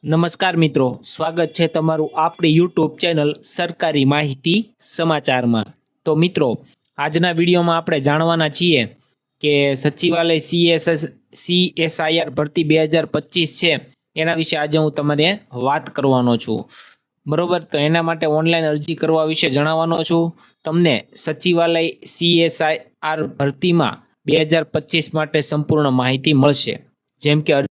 નમસ્કાર મિત્રો, સ્વાગત છે તમારું આપણી યુટ્યુબ ચેનલ સરકારી માહિતી સમાચારમાં। તો મિત્રો, આજના વિડીયોમાં આપણે જાણવાના છીએ કે સચિવાલય CSIR ભરતી 2025 છે એના વિશે આજે હું તમને વાત કરવાનો છું, બરોબર। તો એના માટે ઓનલાઈન અરજી કરવા વિશે જણાવવાનો છું તમને। સચિવાલય CSIR ભરતીમાં 2025 માટે સંપૂર્ણ માહિતી મળશે, જેમ કે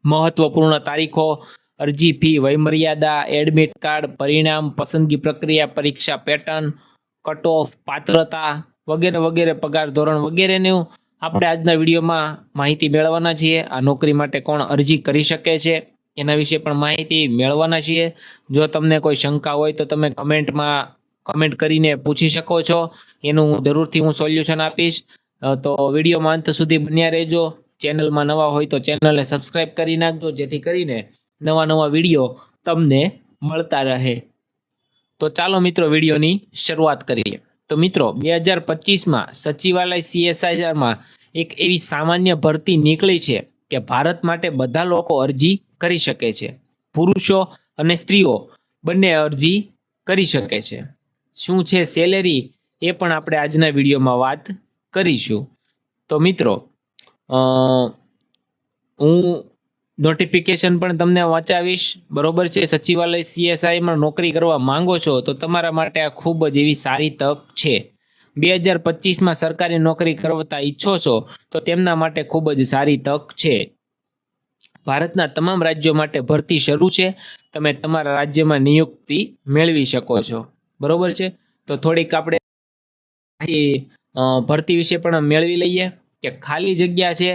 महत्वपूर्ण तारीखों, अरजी फी, वयमर्यादा, एडमिट कार्ड, परिणाम, पसंदगी प्रक्रिया, परीक्षा पेटर्न, कट ऑफ, पात्रता वगैरह वगैरह, पगार धोरण वगैरह ने આપણે આજના વિડીયોમાં માહિતી મેળવવાના છીએ। આ નોકરી માટે કોણ અરજી કરી શકે છે એના વિશે પણ માહિતી મેળવવાના છીએ। જો તમને કોઈ શંકા હોય તો તમે કમેન્ટ કરીને પૂછી શકો છો, એનું જરૂરથી હું સોલ્યુશન આપીશ। તો વિડીયોમાં અંત સુધી બન્યા રહેજો। ચેનલમાં નવા હોય તો ચેનલને સબસ્ક્રાઇબ કરી નાખજો, જેથી કરીને નવા વિડીયો તમને મળતા રહે। તો ચાલો મિત્રો વિડીયોની શરૂઆત કરીએ। તો મિત્રો 2025માં સચિવાલય CSIRમાં એક એવી સામાન્ય ભરતી નીકળી છે કે ભારત માટે બધા લોકો અરજી કરી શકે છે। પુરુષો અને સ્ત્રીઓ બંને અરજી કરી શકે છે। શું છે સેલેરી એ પણ આપણે આજના વિડીયોમાં વાત કરીશું। તો મિત્રો હું નોટિફિકેશન પણ તમને વાંચાવીશ, બરોબર છે। સચિવાલય CSIમાં નોકરી કરવા માંગો છો તો તમારા માટે આ ખૂબ જ એવી સારી તક છે। 2025માં સરકારી નોકરી કરતા ઈચ્છો છો તો તેમના માટે ખૂબ જ સારી તક છે। ભારતના તમામ રાજ્યો માટે ભરતી શરૂ છે, તમે તમારા રાજ્યમાં નિયુક્તિ મેળવી શકો છો, બરોબર છે। તો થોડીક આપણે ભરતી વિશે પણ મેળવી લઈએ કે ખાલી જગ્યા છે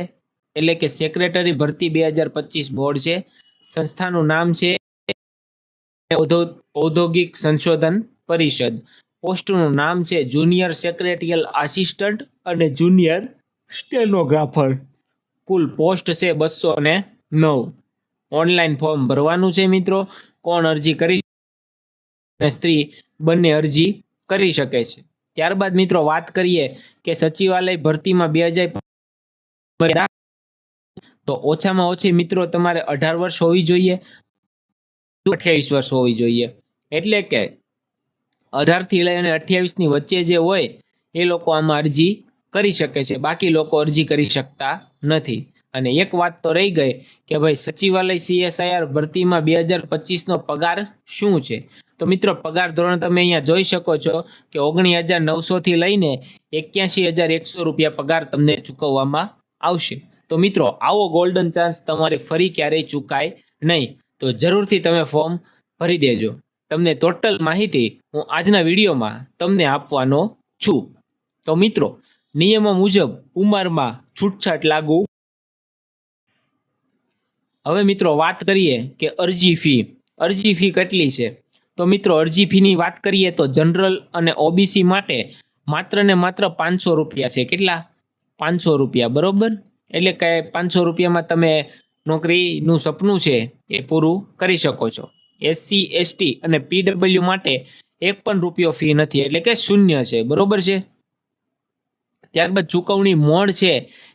એટલે કે સેક્રેટરી ભરતી 2025 બોર્ડ છે। સંસ્થાનું નામ છે ઔદ્યોગિક સંશોધન પરિષદ। પોસ્ટનું નામ છે જુનિયર સેક્રેટરીયલ આસિસ્ટન્ટ અને જુનિયર સ્ટેનોગ્રાફર। કુલ પોસ્ટ છે 209। ઓનલાઈન ફોર્મ ભરવાનું છે મિત્રો। કોણ અરજી કરી, સ્ત્રી બંને અરજી કરી શકે છે। ત્યારબાદ મિત્રો વાત કરીએ કે સચિવાલય ભરતીમાં 2000 તો ઓછામાં ઓછી મિત્રો તમારે 18 વર્ષ હોવી જોઈએ, 28 વર્ષ હોવી જોઈએ। એટલે કે 18 થી લઈને 28 ની વચ્ચે જે હોય એ લોકો આમાં અરજી કરી શકે છે, બાકી લોકો અરજી કરી શકતા નથી। અને એક વાત તો રહી ગઈ કે ભાઈ સચિવાલય CSIR ભરતીમાં 2025 નો પગાર શું છે। તો મિત્રો પગાર ધોરણ તમે અહીંયા જોઈ શકો છો કે 19,900 થી લઈને 81,100 રૂપિયા પગાર તમને ચૂકવવામાં આવશે। તો મિત્રો આવો ગોલ્ડન ચાન્સ તમારે ફરી ક્યારેય ચૂકાય નહીં, તો જરૂરથી તમે ફોર્મ ભરી દેજો। તમને ટોટલ માહિતી હું આજના વિડીયોમાં તમને આપવાનો છું। તો મિત્રો નિયમો મુજબ ઉંમરમાં છૂટછાટ લાગુ। હવે મિત્રો વાત કરીએ કે અરજી ફી કેટલી છે। તો મિત્રો અરજી ફીની વાત કરીએ તો જનરલ અને OBC માટે માત્ર ને માત્ર 500 રૂપિયા છે। કેટલા? 500 રૂપિયા, બરોબર। એટલે કે 500 રૂપિયામાં તમે નોકરીનું સપનું છે એ પૂરું કરી શકો છો। SC ST અને PW માટે 1 પણ રૂપિયો ફી નથી, એટલે કે શૂન્ય છે, બરોબર છે। ત્યારબાદ ચૂકવણી મોડ છે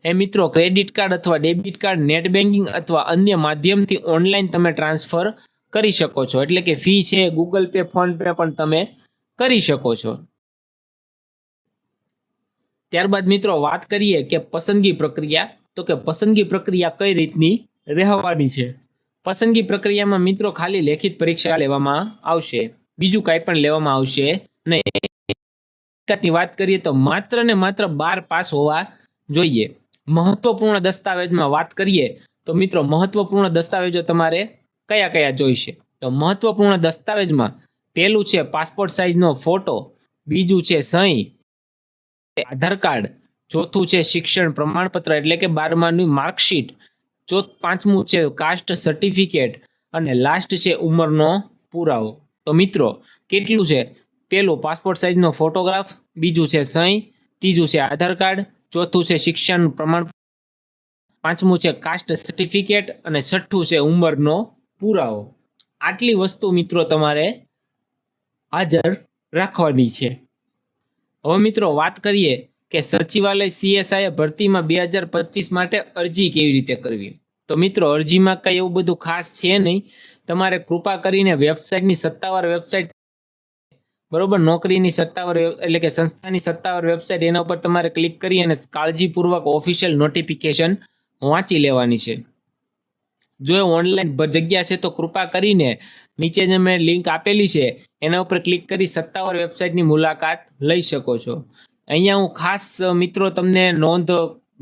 એ મિત્રો ક્રેડિટ કાર્ડ અથવા ડેબિટ કાર્ડ, નેટ બેન્કિંગ અથવા અન્ય માધ્યમથી ઓનલાઈન તમે ટ્રાન્સફર કરી શકો છો। એટલે કે ફી છે ગૂગલ પે, ફોન પે પણ તમે કરી શકો છો। ત્યારબાદ મિત્રો વાત કરીએ કે પસંદગી પ્રક્રિયા। તો કે પસંદગી પ્રક્રિયા કઈ રીતની રહેવાની છે। પસંદગી પ્રક્રિયામાં મિત્રો ખાલી લેખિત પરીક્ષા લેવામાં આવશે, બીજું કાંઈ પણ લેવામાં આવશે નહીં। ની વાત કરીએ તો માત્ર ને માત્ર 12 પાસ હોવા જોઈએ। મહત્વપૂર્ણ દસ્તાવેજમાં વાત કરીએ તો મિત્રો મહત્વપૂર્ણ દસ્તાવેજો તમારે કયા કયા જોઈશે। તો મહત્વપૂર્ણ દસ્તાવેજમાં પહેલું છે પાસપોર્ટ સાઇઝનો ફોટો, બીજું છે સહી, આધાર કાર્ડ, ચોથું છે શિક્ષણ પ્રમાણપત્ર એટલે કે 12માની માર્કશીટ, પાંચમું છે કાસ્ટ સર્ટિફિકેટ અને લાસ્ટ છે ઉંમરનો પુરાવો। તો મિત્રો કેટલું છે? પહેલું પાસપોર્ટ સાઇઝનો ફોટોગ્રાફ, બીજું છે સહી, ત્રીજું છે આધાર કાર્ડ, ચોથું છે શિક્ષણ પ્રમાણપત્ર, પાંચમું છે કાસ્ટ સર્ટિફિકેટ અને છઠ્ઠું છે ઉંમરનો પુરાવો। આટલી વસ્તુ મિત્રો તમારે હાજર રાખવાની છે। હવે મિત્રો વાત કરીએ કે સચિવાલય CSIR ભરતીમાં 2025 માટે અરજી કેવી રીતે કરવી। તો મિત્રો અરજીમાં કંઈ એવું બધું ખાસ છે નહીં. તમારે કૃપા કરીને વેબસાઇટની સત્તાવાર વેબસાઇટ, બરોબર, નોકરીની સત્તાવાર એટલે કે સંસ્થાની સત્તાવાર વેબસાઇટ, એના ઉપર તમારે ક્લિક કરી અને કાળજીપૂર્વક ઓફિશિયલ નોટિફિકેશન વાંચી લેવાની છે. જો એ ઓનલાઈન જગ્યા છે તો કૃપા કરીને નીચે જે મેં લિંક આપેલી છે એના ઉપર ક્લિક કરી સત્તાવાર વેબસાઇટની મુલાકાત લઈ શકો છો. અહીંયા હું ખાસ મિત્રો તમને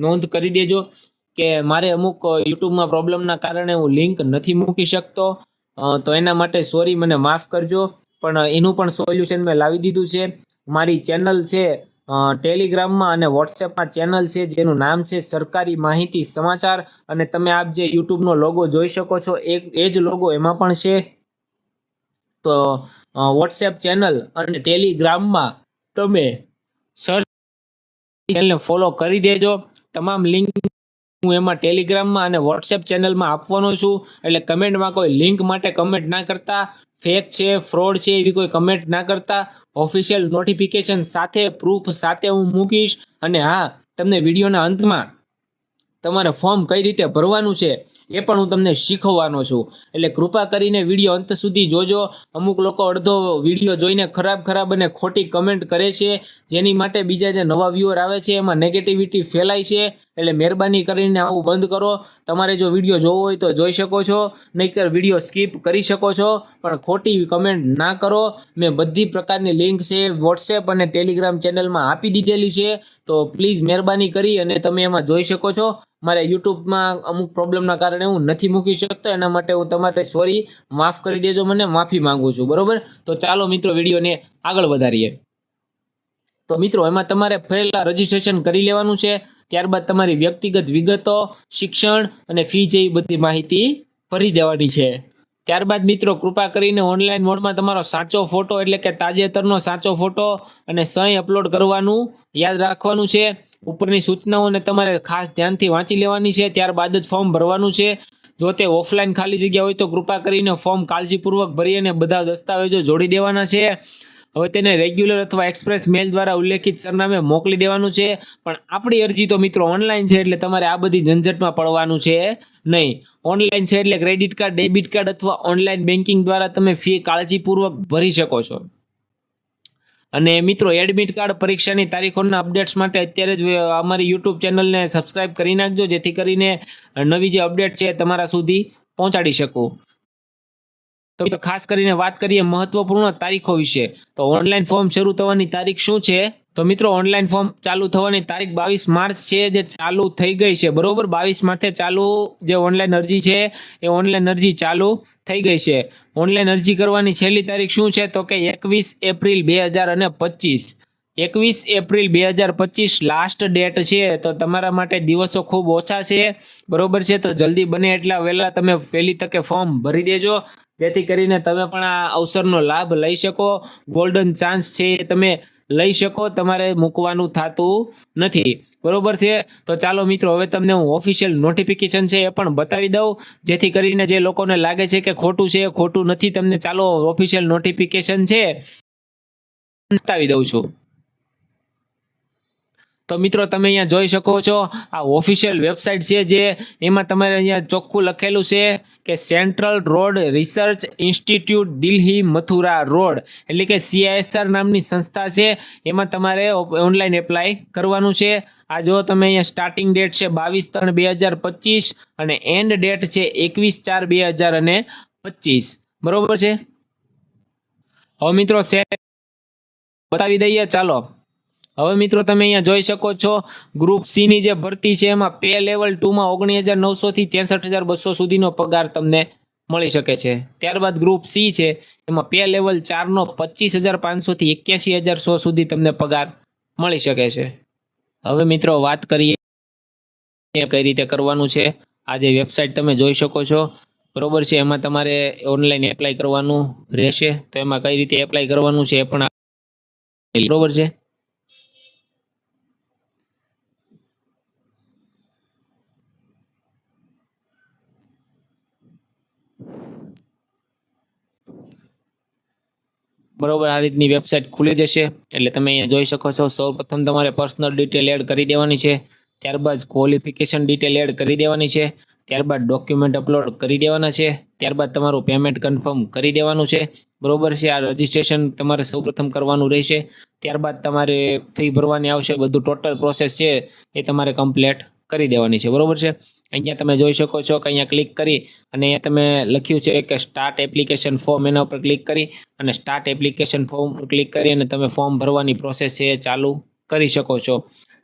નોંધ કરી દેજો કે મારે અમુક યુટ્યુબમાં પ્રોબ્લેમના કારણે હું લિંક નથી મૂકી શકતો, તો એના માટે સોરી, મને માફ કરજો. પણ એનું પણ સોલ્યુશન મેં લાવી દીધું છે. મારી ચેનલ છે ટેલિગ્રામમાં અને વોટ્સએપમાં ચેનલ છે જેનું નામ છે સરકારી માહિતી સમાચાર, અને તમે આપ જે યુટ્યુબનો લોગો જોઈ શકો છો એ જ લોગો એમાં પણ છે. તો વોટ્સએપ ચેનલ અને ટેલિગ્રામમાં તમે સર્ચ ચેનલને ફોલો કરી દેજો. તમામ લિંક હું એમાં ટેલિગ્રામમાં અને વોટ્સએપ ચેનલમાં આપવાનો છું. એટલે કમેન્ટમાં કોઈ લિંક માટે કમેન્ટ ના કરતા, ફેક છે, ફ્રોડ છે એવી કોઈ કમેન્ટ ના કરતા. ઓફિશિયલ નોટિફિકેશન સાથે, પ્રૂફ સાથે હું મૂકીશ. અને હા, તમને વિડીયોના અંતમાં તમારે ફોર્મ કઈ રીતે ભરવાનું છે એ પણ હું તમને શીખવવાનો છું. એટલે કૃપા કરીને વિડીયો અંત સુધી જોજો. અમુક લોકો અડધો વિડીયો જોઈને ખરાબ અને ખોટી કમેન્ટ કરે છે, જેની માટે બીજા જે નવા વ્યુઅર આવે છે એમાં નેગેટિવિટી ફેલાય છે. એટલે મહેરબાની કરીને આવું બંધ કરો. તમારે જો વિડીયો જોવો હોય તો જોઈ શકો છો, નહીંતર વિડીયો સ્કીપ કરી શકો છો, પણ ખોટી કમેન્ટ ના કરો. મેં બધી પ્રકારની લિંક છે વોટ્સએપ અને ટેલિગ્રામ ચેનલમાં આપી દીધેલી છે. તો પ્લીઝ મહેરબાની કરી અને તમે એમાં જોઈ શકો છો. મારે યુટ્યુબમાં અમુક પ્રોબ્લેમના કારણે હું નથી મૂકી શકતો, એના માટે હું તમારે સોરી, માફ કરી દેજો, મને માફી માંગુ છું. બરોબર, તો ચાલો મિત્રો વિડીયોને આગળ વધારીએ. તો મિત્રો એમાં તમારે પહેલા રજીસ્ટ્રેશન કરી લેવાનું છે. ત્યારબાદ તમારી વ્યક્તિગત વિગતો, શિક્ષણ અને ફી જેવી બધી માહિતી ભરી દેવાની છે. ત્યારબાદ મિત્રો કૃપા કરીને ઓનલાઈન મોડમાં તમારો સાચો ફોટો એટલે કે તાજેતરનો સાચો ફોટો અને સહી અપલોડ કરવાનું યાદ રાખવાનું છે. ઉપરની સૂચનાઓને તમારે ખાસ ધ્યાનથી વાંચી લેવાની છે. ત્યારબાદ જ ફોર્મ ભરવાનું છે. જો તે ઓફલાઈન ખાલી જગ્યા હોય તો કૃપા કરીને ફોર્મ કાળજીપૂર્વક ભરી અને બધા દસ્તાવેજો જોડી દેવાના છે. હવે તેને રેગ્યુલર અથવા એક્સપ્રેસ મેલ દ્વારા ઉલ્લેખિત સરનામે મોકલી દેવાનું છે. પણ આપણી અરજી તો મિત્રો ઓનલાઈન છે એટલે તમારે આ બધી ઝંઝટમાં પડવાનું છે નહીં. ઓનલાઈન છે એટલે ક્રેડિટ કાર્ડ, ડેબિટ કાર્ડ અથવા ઓનલાઈન બેન્કિંગ દ્વારા તમે ફી કાળજીપૂર્વક ભરી શકો છો. અને મિત્રો એડમિટ કાર્ડ, પરીક્ષાની તારીખોના અપડેટ્સ માટે અત્યારે જ અમારી યુટ્યુબ ચેનલને સબસ્ક્રાઇબ કરી નાખજો, જેથી કરીને નવી જે અપડેટ છે તમારા સુધી પહોંચાડી શકું. તો ખાસ કરીને વાત કરીએ મહત્વપૂર્ણ તારીખો વિશે. તો ઓનલાઈન ફોર્મ શરૂ થવાની તારીખ શું છે? તો મિત્રો ઓનલાઈન ફોર્મ ચાલુ થવાની તારીખ 22 માર્ચ છે, જે ચાલુ થઈ ગઈ છે. બરોબર, 22 માર્ચે ચાલુ જે ઓનલાઈન અરજી છે એ ઓનલાઈન અરજી ચાલુ થઈ ગઈ છે. ઓનલાઈન અરજી કરવાની છેલ્લી તારીખ શું છે? તો કે 21 એપ્રિલ 2025. 21 એપ્રિલ 2025 લાસ્ટ ડેટ છે. તો તમારા માટે દિવસો ખૂબ ઓછા છે. બરોબર છે, તો જલ્દી બને એટલા વહેલા તમે વહેલી તકે ફોર્મ ભરી દેજો, જેથી કરીને તમે પણ આ અવસરનો લાભ લઈ શકો. ગોલ્ડન ચાન્સ છે એ તમે લઈ શકો, તમારે મૂકવાનું થતું નથી. બરોબર છે, તો ચાલો મિત્રો હવે તમને હું ઓફિશિયલ નોટિફિકેશન છે એ પણ બતાવી દઉં, જેથી કરીને જે લોકોને લાગે છે કે ખોટું છે, ખોટું નથી. તમને ચાલો ઓફિશિયલ નોટિફિકેશન છે બતાવી દઉં છું. તો મિત્રો તમે અહીંયા જોઈ શકો છો, આ ઓફિશિયલ વેબસાઇટ છે, જે એમાં તમારે અહીંયા ચોખ્ખું લખેલું છે કે central road research institute Delhi Mathura road, એટલે કે CISR નામની સંસ્થા છે. એમાં તમારે ઓનલાઈન એપ્લાય કરવાનું છે. આ જો તમે અહીંયા સ્ટાર્ટિંગ ડેટ છે 22/3/2025 અને એન્ડ ડેટ છે 21/4/2025. બરોબર છે. હવે મિત્રો બતાવી દઈએ. ચાલો હવે મિત્રો તમે અહીંયા જોઈ શકો છો, ગ્રુપ સી ની જે ભરતી છે એમાં પે લેવલ 2 માં 19,900 થી 63,200 સુધીનો પગાર તમને મળી શકે છે. ત્યારબાદ ગ્રુપ સી છે એમાં પે લેવલ 4 નો 25,500 થી 81,100 સુધી તમને પગાર મળી શકે છે. હવે મિત્રો વાત કરીએ કઈ રીતે કરવાનું છે. આ જે વેબસાઇટ તમે જોઈ શકો છો, બરોબર છે, એમાં તમારે ઓનલાઈન એપ્લાય કરવાનું રહેશે. તો એમાં કઈ રીતે એપ્લાય કરવાનું છે એ પણ બરોબર છે. બરોબર, આ રીતની વેબસાઇટ ખુલી જશે. એટલે તમે અહીંયા જોઈ શકો છો, સૌપ્રથમ તમારે પર્સનલ ડિટેલ એડ કરી દેવાની છે. ત્યારબાદ ક્વોલિફિકેશન ડિટેલ એડ કરી દેવાની છે. ત્યારબાદ ડોક્યુમેન્ટ અપલોડ કરી દેવાના છે, ત્યારબાદ તમારું પેમેન્ટ કન્ફર્મ કરી દેવાનું છે, બરોબર છે। આ રજિસ્ટ્રેશન તમારે સૌપ્રથમ કરવાનું રહેશે, ત્યારબાદ તમારે ફી ભરવાની આવશે, બધું ટોટલ પ્રોસેસ છે એ તમારે કમ્પ્લીટ કરી દેવાની છે, બરોબર છે। અહીંયા તમે જોઈ શકો છો કે અહીંયા ક્લિક કરી અને અહીંયા તમે લખ્યું છે કે સ્ટાર્ટ એપ્લિકેશન ફોર્મ, એના ઉપર ક્લિક કરી અને સ્ટાર્ટ એપ્લિકેશન ફોર્મ પર ક્લિક કરી અને તમે ફોર્મ ભરવાની પ્રોસેસ છે એ ચાલુ કરી શકો છો।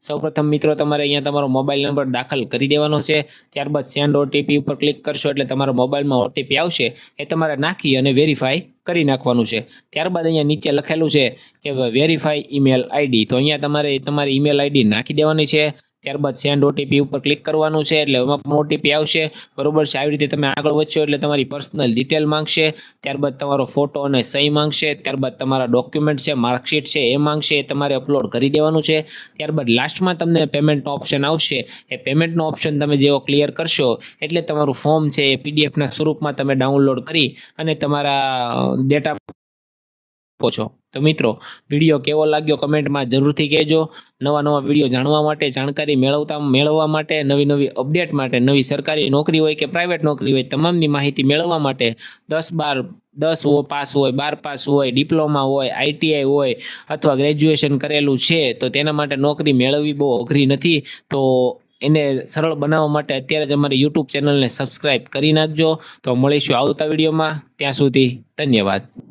સૌપ્રથમ મિત્રો તમારે અહીંયા તમારો મોબાઈલ નંબર દાખલ કરી દેવાનો છે, ત્યારબાદ સેન્ડ ઓટીપી ઉપર ક્લિક કરશો એટલે તમારા મોબાઈલમાં ઓટીપી આવશે, એ તમારે નાખી અને વેરીફાઈ કરી નાખવાનું છે। ત્યારબાદ અહીંયા નીચે લખેલું છે કે વેરીફાઈ ઈમેલ આઈડી, તો અહીંયા તમારે તમારી ઈમેલ આઈડી નાખી દેવાની છે, ત્યારબાદ સેન્ડ ઓટીપી ઉપર ક્લિક કરવાનું છે એટલે એમાં પણ ઓટીપી આવશે, બરોબર છે। આવી રીતે તમે આગળ વધશો એટલે તમારી પર્સનલ ડિટેલ માંગશે, ત્યારબાદ તમારો ફોટો અને સહી માંગશે, ત્યારબાદ તમારા ડોક્યુમેન્ટ છે, માર્કશીટ છે એ માંગશે, એ તમારે અપલોડ કરી દેવાનું છે। ત્યારબાદ લાસ્ટમાં તમને પેમેન્ટનો ઓપ્શન આવશે, એ પેમેન્ટનો ઓપ્શન તમે જેવો ક્લિયર કરશો એટલે તમારું ફોર્મ છે એ પીડીએફના સ્વરૂપમાં તમે ડાઉનલોડ કરી અને તમારા ડેટા છો। તો મિત્રો વિડીયો કેવો લાગ્યો કમેન્ટમાં જરૂરથી કહેજો। નવા વિડીયો જાણવા માટે, જાણકારી મેળવવા માટે, નવી અપડેટ માટે, નવી સરકારી નોકરી હોય કે પ્રાઇવેટ નોકરી હોય તમામની માહિતી મેળવવા માટે 10 પાસ હોય, 12 પાસ હોય, ડિપ્લોમા હોય, આઈટીઆઈ હોય અથવા ગ્રેજ્યુએશન કરેલું છે તો તેના માટે નોકરી મેળવવી બહુ અઘરી નથી। તો એને સરળ બનાવવા માટે અત્યારે જ અમારી યુટ્યુબ ચેનલને સબસ્ક્રાઈબ કરી નાખજો। તો મળીશું આવતા વિડીયોમાં, ત્યાં સુધી ધન્યવાદ।